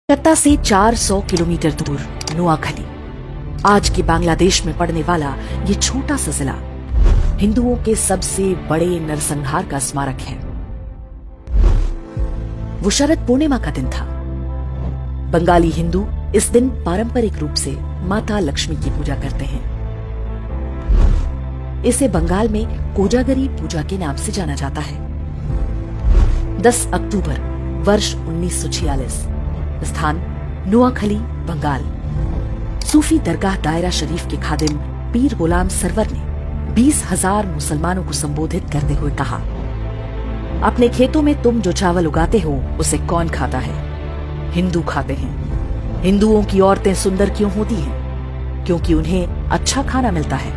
कलकत्ता से 400 किलोमीटर दूर नोआखली, आज के बांग्लादेश में पड़ने वाला ये छोटा सा जिला हिंदुओं के सबसे बड़े नरसंहार का स्मारक है। वो शरद पूर्णिमा का दिन था। बंगाली हिंदू इस दिन पारंपरिक रूप से माता लक्ष्मी की पूजा करते हैं। इसे बंगाल में कोजागरी पूजा के नाम से जाना जाता है। 10 अक्टूबर वर्ष 1946, स्थान नोआखली, बंगाल। सूफी दरगाह दायरा शरीफ के खादिम पीर गुलाम सरवर ने 20,000 मुसलमानों को संबोधित करते हुए कहा, अपने खेतों में तुम जो चावल उगाते हो उसे कौन खाता है? हिंदू खाते हैं। हिंदुओं की औरतें सुंदर क्यों होती हैं? क्योंकि उन्हें अच्छा खाना मिलता है।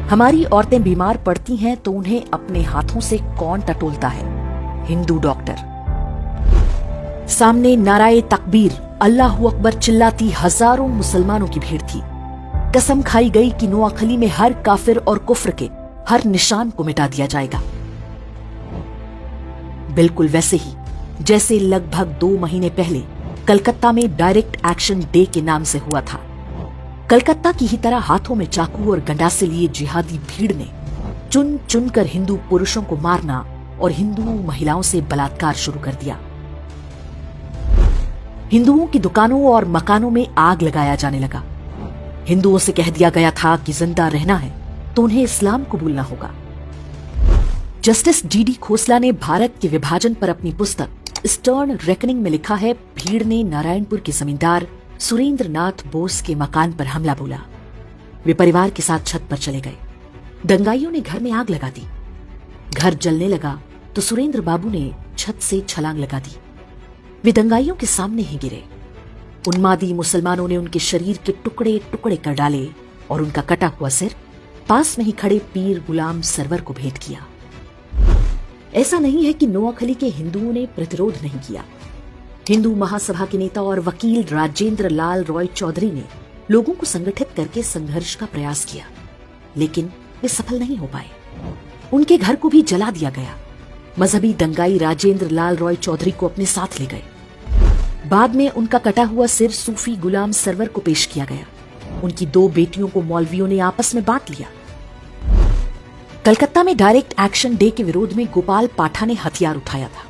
हमारी औरतें बीमार पड़ती हैं तो उन्हें अपने हाथों से कौन टटोलता है? हिंदू डॉक्टर। सामने नाराए तकबीर, अल्लाहू अकबर चिल्लाती हजारों मुसलमानों की भीड़ थी। कसम खाई गई कि नोआखली में हर काफिर और कुफ्र के हर निशान को मिटा दिया जाएगा। बिल्कुल वैसे ही जैसे लगभग 2 महीने पहले कलकत्ता में डायरेक्ट एक्शन डे के नाम से हुआ था। कलकत्ता की ही तरह हाथों में चाकू और गंडासे लिए जिहादी भीड़ ने चुन चुनकर हिंदू पुरुषों को मारना और हिंदू महिलाओं से बलात्कार शुरू कर दिया। हिंदुओं की दुकानों और मकानों में आग लगाया जाने लगा। हिंदुओं से कह दिया गया था कि जिंदा रहना है तो उन्हें इस्लाम कबूलना होगा। जस्टिस जीडी खोसला ने भारत के विभाजन पर अपनी पुस्तक स्टर्न रेकनिंग में लिखा है, भीड़ ने नारायणपुर के जमींदार सुरेंद्र नाथ बोस के मकान पर हमला बोला। वे परिवार के साथ छत पर चले गए। दंगाइयों ने घर में आग लगा दी। घर जलने लगा तो सुरेंद्र बाबू ने छत से छलांग लगा दी। वे दंगाइयों के सामने ही गिरे। उन्मादी मुसलमानों ने उनके शरीर के टुकड़े टुकड़े कर डाले और उनका कटा हुआ सिर पास में ही खड़े पीर गुलाम सरवर को भेंट किया। ऐसा नहीं है कि नोआखली के हिंदुओं ने प्रतिरोध नहीं किया। हिंदू महासभा के नेता और वकील राजेंद्र लाल रॉय चौधरी ने लोगों को संगठित करके संघर्ष का प्रयास किया, लेकिन वे सफल नहीं हो पाए। उनके घर को भी जला दिया गया। मजहबी दंगाई राजेंद्र लाल रॉय चौधरी को अपने साथ ले गए। बाद में उनका कटा हुआ सिर सूफी गुलाम सरवर को पेश किया गया। उनकी 2 बेटियों को मौलवियों ने आपस में बांट लिया। कलकत्ता में डायरेक्ट एक्शन डे के विरोध में गोपाल पाठा ने हथियार उठाया था।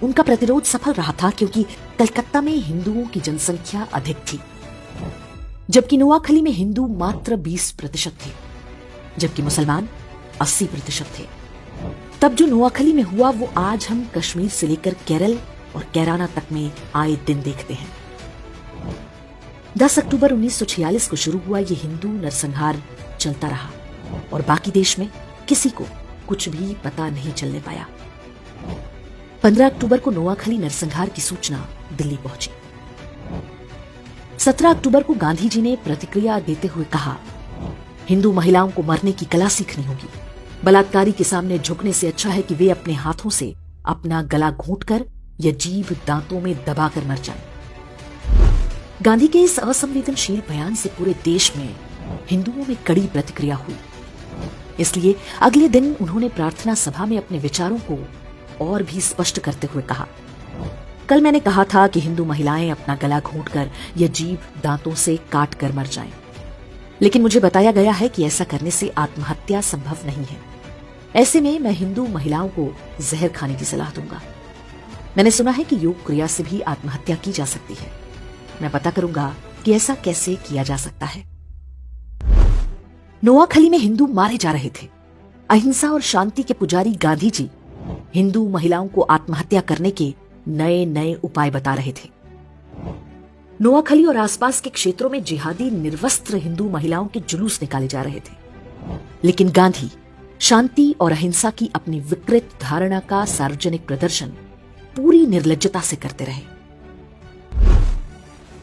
उनका प्रतिरोध सफल रहा था क्योंकि कलकत्ता में हिंदुओं की जनसंख्या अधिक थी, जबकि नोआखली में हिंदू मात्र 20% थे, जबकि मुसलमान 80% थे। तब जो नोआखली में हुआ वो आज हम कश्मीर से लेकर केरल और कैराना तक में आए दिन देखते हैं। 10 अक्टूबर 1946 को शुरू हुआ ये हिंदू नरसंहार चलता रहा और बाकी देश में किसी को कुछ भी पता नहीं चलने पाया। 15 अक्टूबर को नोआखली नरसंहार की सूचना दिल्ली पहुंची। 17 अक्टूबर को गांधी जी ने प्रतिक्रिया देते हुए कहा, हिंदू महिलाओं को मरने की कला सीखनी होगी। बलात्कारी के सामने झुकने से अच्छा है कि वे अपने हाथों से अपना गला घोंटकर या जीभ दांतों में दबाकर मर जाएं। गांधी के इस असंवेदनशील बयान से पूरे देश में हिंदुओं में कड़ी प्रतिक्रिया हुई। इसलिए अगले दिन उन्होंने प्रार्थना सभा में अपने विचारों को और भी स्पष्ट करते हुए कहा, कल मैंने कहा था कि हिंदू महिलाएं अपना गला घोंटकर या जीभ दांतों से काट कर मर जाएं, लेकिन मुझे बताया गया है कि ऐसा करने से आत्महत्या संभव नहीं है। ऐसे में मैं हिंदू महिलाओं को जहर खाने की सलाह दूंगा। मैंने सुना है कि योग क्रिया से भी आत्महत्या की जा सकती है। मैं पता करूंगा कि ऐसा कैसे किया जा सकता है। नोआखली में हिंदू मारे जा रहे थे। अहिंसा और शांति के पुजारी गांधी जी हिंदू महिलाओं को आत्महत्या करने के नए नए उपाय बता रहे थे। नोआखली और आसपास के क्षेत्रों में जिहादी निर्वस्त्र हिंदू महिलाओं के जुलूस निकाले जा रहे थे, लेकिन गांधी शांति और अहिंसा की अपनी विकृत धारणा का सार्वजनिक प्रदर्शन पूरी निर्लज्जता से करते रहे।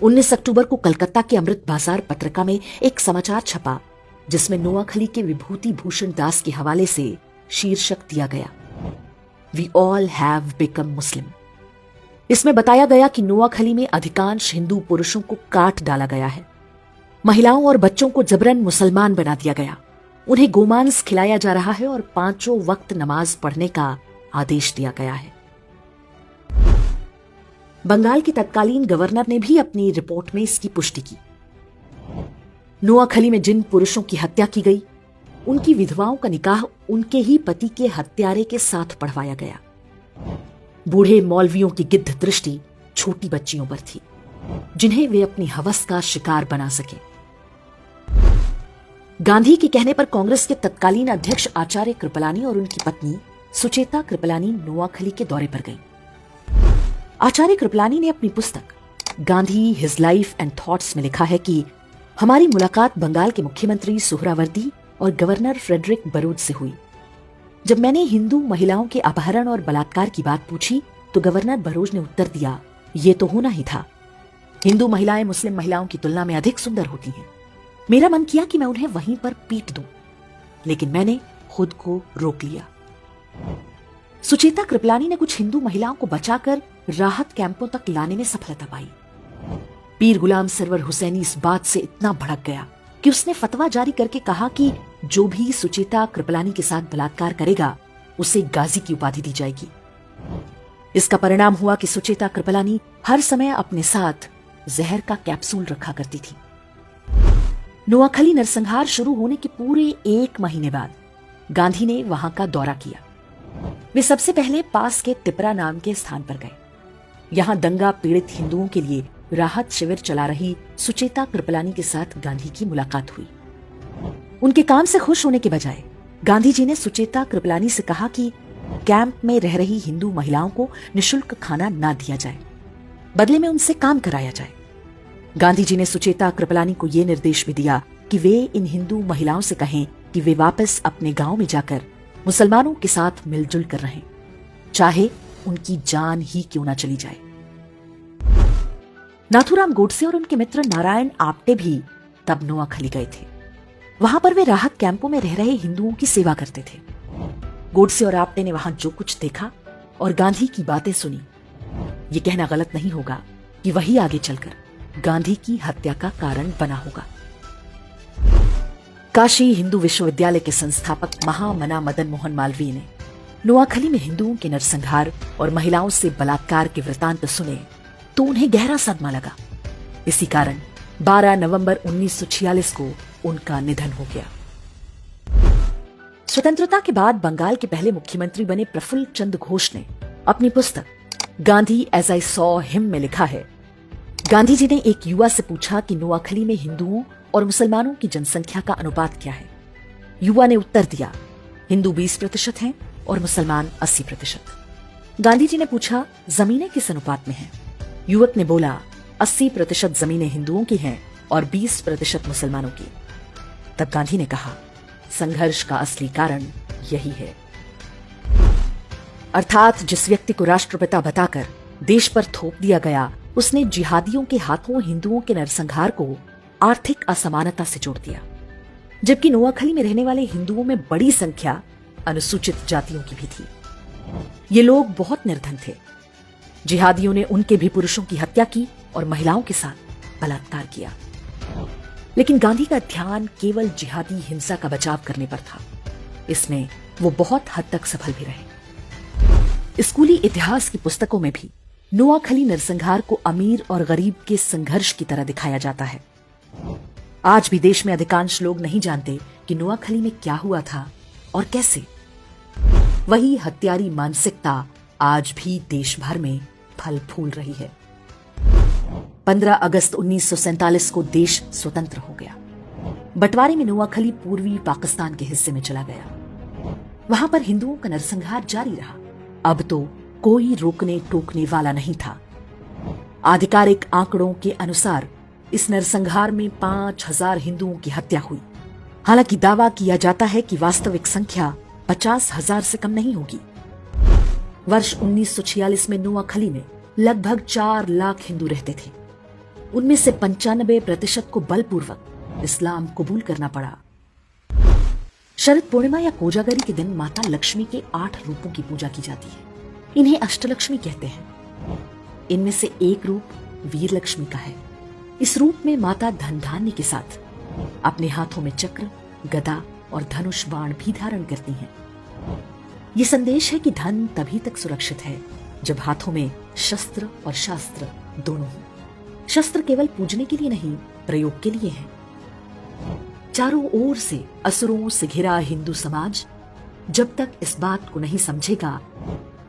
19 अक्टूबर को कलकत्ता के अमृत बाजार पत्रिका में एक समाचार छपा जिसमें नोआखली के विभूति भूषण दास के हवाले से शीर्षक दिया गया, वी ऑल हैव बिकम मुस्लिम। इसमें बताया गया कि नोआखली में अधिकांश हिंदू पुरुषों को काट डाला गया है। महिलाओं और बच्चों को जबरन मुसलमान बना दिया गया। उन्हें गोमांस खिलाया जा रहा है और 5 वक्त नमाज पढ़ने का आदेश दिया गया है। बंगाल के तत्कालीन गवर्नर ने भी अपनी रिपोर्ट में इसकी पुष्टि की। नोआखली में जिन पुरुषों की हत्या की गई, उनकी विधवाओं का निकाह उनके ही पति के हत्यारे के साथ पढ़वाया गया। बूढ़े मौलवियों की गिद्ध दृष्टि छोटी बच्चियों पर थी, जिन्हें वे अपनी हवस का शिकार बना सके। गांधी के कहने पर कांग्रेस के तत्कालीन अध्यक्ष आचार्य कृपलानी और उनकी पत्नी सुचेता कृपलानी नोआखली के दौरे पर गईं। आचार्य कृपलानी ने अपनी पुस्तक Gandhi his life and thoughts में लिखा है कि हमारी मुलाकात बंगाल के मुख्यमंत्री सुहरावर्दी और गवर्नर फ्रेडरिक बरूद से हुई। जब मैंने हिंदू महिलाओं के अपहरण और बलात्कार की बात पूछी तो गवर्नर बरूद ने उत्तर दिया, ये तो होना ही था। हिंदू महिलाएं मुस्लिम महिलाओं की तुलना में अधिक सुंदर होती हैं। मेरा मन किया कि मैं उन्हें वहीं पर पीट दूं, लेकिन मैंने खुद को रोक लिया। सुचेता कृपलानी ने कुछ हिंदू महिलाओं को बचाकर राहत कैंपों तक लाने में सफलता पाई। पीर गुलाम सरवर हुसैनी इस बात से इतना भड़क गया कि उसने फतवा जारी करके कहा कि जो भी सुचेता कृपलानी के साथ बलात्कार करेगा उसे गाजी की उपाधि दी जाएगी। इसका परिणाम हुआ कि सुचेता कृपलानी हर समय अपने साथ जहर का कैप्सूल रखा करती थी। नोआखली नरसंहार शुरू होने के पूरे 1 महीने बाद गांधी ने वहां का दौरा किया। वे सबसे पहले पास के तिपरा नाम के स्थान पर गए। यहां दंगा पीड़ित हिंदुओं के लिए राहत शिविर चला रही सुचेता कृपलानी के साथ गांधी की मुलाकात हुई। उनके काम से खुश होने के बजाय गांधी जी ने सुचेता कृपलानी से कहा कि कैंप में रह रही हिंदू महिलाओं को निःशुल्क खाना ना दिया जाए, बदले में उनसे काम कराया जाए। गांधी जी ने सुचेता कृपलानी को यह निर्देश भी दिया कि वे इन हिंदू महिलाओं से कहें कि वे वापस अपने गांव में जाकर मुसलमानों के साथ मिलजुल कर रहें, चाहे उनकी जान ही क्यों ना चली जाए। नाथूराम गोडसे और उनके मित्र नारायण आप्टे भी तब नोआखली गए थे। वहां पर वे राहत कैंपों में रह रहे हिंदुओं की सेवा करते थे। गोडसे और आप्टे ने वहां जो कुछ देखा और गांधी की बातें सुनी, ये कहना गलत नहीं होगा कि वही आगे चलकर गांधी की हत्या का कारण बना होगा। काशी हिंदू विश्वविद्यालय के संस्थापक महामना मदन मोहन मालवीय ने नोआखली में हिंदुओं के नरसंहार और महिलाओं से बलात्कार के वृतांत सुने तो उन्हें गहरा सदमा लगा। इसी कारण 12 नवंबर 1946 को उनका निधन हो गया। स्वतंत्रता के बाद बंगाल के पहले मुख्यमंत्री बने प्रफुल्ल चंद्र घोष ने अपनी पुस्तक Gandhi as I saw him में लिखा है, गांधी जी ने एक युवा से पूछा कि नोआखली में हिंदुओं और मुसलमानों की जनसंख्या का अनुपात क्या है। युवा ने उत्तर दिया, हिंदू 20% हैं और मुसलमान 80%। गांधी जी ने पूछा, जमीनें किस अनुपात में हैं? युवक ने बोला, 80% जमीनें हिंदुओं की हैं और 20% मुसलमानों की। तब गांधी ने कहा, संघर्ष का असली कारण यही है। अर्थात जिस व्यक्ति को राष्ट्रपिता बताकर देश पर थोप दिया गया, उसने जिहादियों के हाथों हिंदुओं के नरसंहार को आर्थिक असमानता से जोड़ दिया। जबकि नोआखली में रहने वाले हिंदुओं में बड़ी संख्या अनुसूचित जातियों की भी थी। ये लोग बहुत निर्धन थे। जिहादियों ने उनके भी पुरुषों की हत्या की और महिलाओं के साथ बलात्कार किया। लेकिन गांधी का ध्यान केवल जिहादी हिंसा का बचाव करने पर था। इसमें वो बहुत हद तक सफल भी रहे। स्कूली इतिहास की पुस्तकों में भी नोआखली नरसंहार को अमीर और गरीब के संघर्ष की तरह दिखाया जाता है। आज भी देश में अधिकांश लोग नहीं जानते कि नोआखली में क्या हुआ था और कैसे। वही हत्यारी मानसिकता आज भी देश भर में फल फूल रही है। 15 अगस्त 1947 को देश स्वतंत्र हो गया। बंटवारे में नोआखली पूर्वी पाकिस्तान के हिस्से में चला गया। वहां पर हिंदुओं का नरसंहार जारी रहा। अब तो कोई रोकने टोकने वाला नहीं था। आधिकारिक आंकड़ों के अनुसार इस नरसंहार में 5000 हिंदुओं की हत्या हुई। हालांकि दावा किया जाता है कि वास्तविक संख्या 50,000 से कम नहीं होगी। वर्ष 1946 में नोआखली में लगभग 4 लाख हिंदू रहते थे। उनमें से 95% को बलपूर्वक इस्लाम कबूल करना पड़ा। शरद पूर्णिमा या कोजागरी के दिन माता लक्ष्मी के 8 रूपों की पूजा की जाती है। इन्हें अष्टलक्ष्मी कहते हैं। इनमें से एक रूप वीर लक्ष्मी का है। इस रूप में माता धन धान्य के साथ अपने हाथों में चक्र, गदा और धनुष बाण भी धारण करती हैं। ये संदेश है कि धन तभी तक सुरक्षित है जब हाथों में शस्त्र और शास्त्र दोनों हों। शस्त्र केवल पूजने के लिए नहीं, प्रयोग के लिए है। चारों ओर से असुरों से घिरा हिंदू समाज जब तक इस बात को नहीं समझेगा,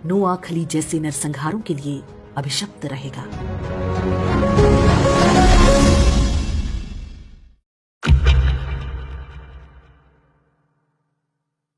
नोआखली जैसे नरसंहारों के लिए अभिशप्त रहेगा।